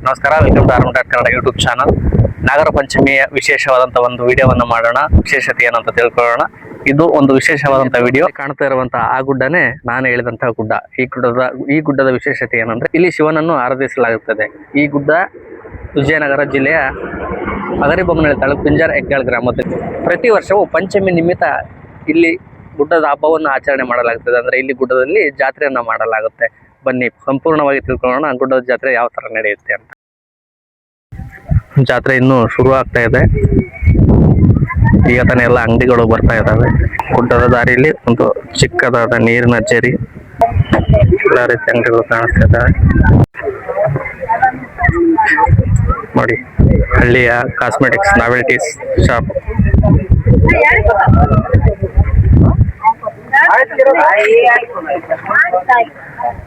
ನಮಸ್ಕಾರ, welcome to ಆರ್ಮಡಾಟ್ Kannada YouTube channel. ನಾಗರ ಪಂಚಮಿಯ ವಿಶೇಷವಾದಂತಹ ಒಂದು ವಿಡಿಯೋವನ್ನು ಮಾಡೋಣ. ವಿಶೇಷತೆ ಏನಂತ ತಿಳ್ಕೊಳ್ಳೋಣ. ಇದು ಒಂದು ವಿಶೇಷವಾದಂತಹ ವಿಡಿಯೋ. ಕಾಣ್ತಾ ಇರುವಂತಹ ಆ ಗುಡ್ಡನೇ ನಾನು ಹೇಳಿದಂತಹ ಗುಡ್ಡ. ಈ ಗುಡ್ಡದ ವಿಶೇಷತೆ ಏನಂದ್ರೆ ಇಲ್ಲಿ ಶಿವನನ್ನು ಆರಾಧಿಸಲಾಗುತ್ತದೆ. ಈ ಗುಡ್ಡ ವಿಜಯನಗರ ಜಿಲ್ಲೆಯ ಹಗರಿಬೊಮ್ಮನಹಳ್ಳಿ ತಾಲೂಕು ಪಿಂಜಾರ ಹೆಗ್ಗಾಳ್ ಗ್ರಾಮದಲ್ಲಿ ಪ್ರತಿ ವರ್ಷವೂ ಪಂಚಮಿ ನಿಮಿತ್ತ ಇಲ್ಲಿ ಗುಡ್ಡದ ಹಬ್ಬವನ್ನು ಆಚರಣೆ ಮಾಡಲಾಗುತ್ತದೆ. ಅಂದ್ರೆ ಇಲ್ಲಿ ಗುಡ್ಡದಲ್ಲಿ ಜಾತ್ರೆಯನ್ನ ಮಾಡಲಾಗುತ್ತೆ. ಬನ್ನಿ ಸಂಪೂರ್ಣವಾಗಿ ತಿಳ್ಕೊಳ್ಳೋಣ ಗುಡ್ಡದ ಜಾತ್ರೆ ಯಾವ ತರ ನಡೆಯುತ್ತೆ ಅಂತ. ಜಾತ್ರೆ ಇನ್ನೂ ಶುರು ಆಗ್ತಾ ಇದೆ. ಈಗ ತಾನೇ ಎಲ್ಲ ಅಂಗಡಿಗಳು ಬರ್ತಾ ಇದ್ದಾವೆ. ಗುಡ್ಡದ ದಾರಿಯಲ್ಲಿ ಒಂದು ಚಿಕ್ಕದಾದ ನೀರಿನ ಜರಿ, ಎಲ್ಲ ರೀತಿ ಅಂಗಡಿಗಳು ಕಾಣಿಸ್ತಾ ಇದ್ದಾವೆ. ನೋಡಿ, ಹಳ್ಳಿಯ ಕಾಸ್ಮೆಟಿಕ್ಸ್ ನಾವೆಲ್ಟೀಸ್ ಶಾಪ್.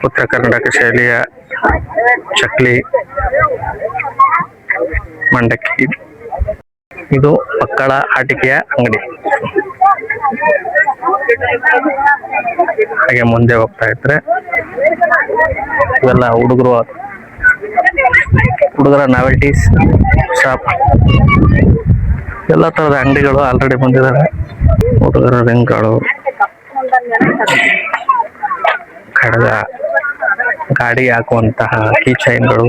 ಉತ್ತರ ಕರ್ನಾಟಕ ಶೈಲಿಯ ಚಕ್ಲಿ, ಮಂಡಕ್ಕಿ. ಇದು ಮಕ್ಕಳ ಆಟಿಕೆಯ ಅಂಗಡಿ. ಹಾಗೆ ಮುಂದೆ ಹೋಗ್ತಾ ಇದ್ರೆ ಇವೆಲ್ಲ ಹುಡುಗರ ನಾವೆಲ್ಟೀಸ್ ಶಾಪ್. ಎಲ್ಲ ತರದ ಅಂಗಡಿಗಳು ಆಲ್ರೆಡಿ ಬಂದಿದ್ದಾರೆ. ಹುಡುಗರ ರಿಂಗ್ಗಳು, ಖಡ್ಗ, ಗಾಡಿ ಹಾಕುವಂತಹ ಕೀ ಚೈನ್ಗಳು.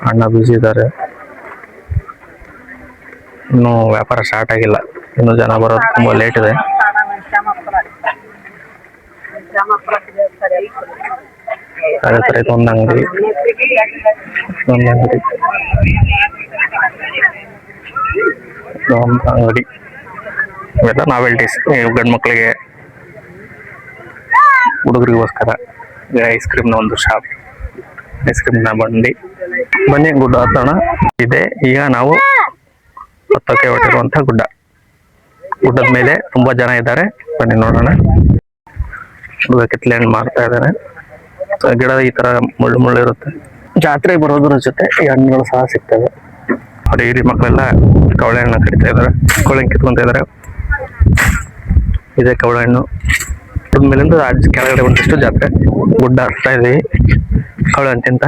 ಅಣ್ಣ ಬಿಸಿ ಇದ್ದಾರೆ, ಇನ್ನು ವ್ಯಾಪಾರ ಸ್ಟಾರ್ಟ್ ಆಗಿಲ್ಲ. ಇನ್ನು ಜನ ಬರೋದು ತುಂಬಾ ಲೇಟ್ ಇದೆ. ಅದೇ ತರ ಇದೊಂದು ಅಂಗಡಿ, ಅಂಗಡಿ ಇವೆಲ್ಲ ನಾವೆಲ್ಟೀಸ್. ಗಂಡು ಮಕ್ಕಳಿಗೆ, ಹುಡುಗರಿಗೋಸ್ಕರ. ಐಸ್ ಕ್ರೀಮ್ ನ ಒಂದು ಶಾಪ್, ಐಸ್ ಕ್ರೀಮ್ ನ ಬಂಡಿ. ಬನ್ನಿ ಗುಡ್ಡ ಹತ್ತೋಣ. ಇದೆ ಈಗ ನಾವು ಹತ್ತಕ್ಕೆ ಹೊರಟಿರುವಂತಹ ಗುಡ್ಡ. ಗುಡ್ಡದ ಮೇಲೆ ತುಂಬಾ ಜನ ಇದ್ದಾರೆ. ಬನ್ನಿ ನೋಡೋಣ. ಹುಡುಗ ಕಿತ್ಲೆ ಹಣ್ಣು ಮಾರ್ತಾ ಇದ್ದಾರೆ. ಗಿಡ ಈ ತರ ಮುಳ್ಳು ಇರುತ್ತೆ. ಜಾತ್ರೆ ಬರೋದ್ರ ಜೊತೆ ಈ ಹಣ್ಣುಗಳು ಸಹ ಸಿಗ್ತವೆ. ನೋಡಿ, ಇಲ್ಲಿ ಮಕ್ಕಳೆಲ್ಲ ಕವಳೆ ಹಣ್ಣು ಕಡಿತಾ ಇದ್ದಾರೆ, ಕವಳೆ ಕಿತ್ಕೊಂತ ಇದ್ದಾರೆ. ಇದೇ ಕವಳೆ ಹಣ್ಣು. ಮೇಲಿಂದ ಕೆಳಗಡೆ ಒಂದಿಷ್ಟು ಜಾತ್ರೆ. ಗುಡ್ಡ ಹತ್ತಾ ಇದೀವಿ ಕವಳೆ ಹಣ್ಣು ತಿಂತ.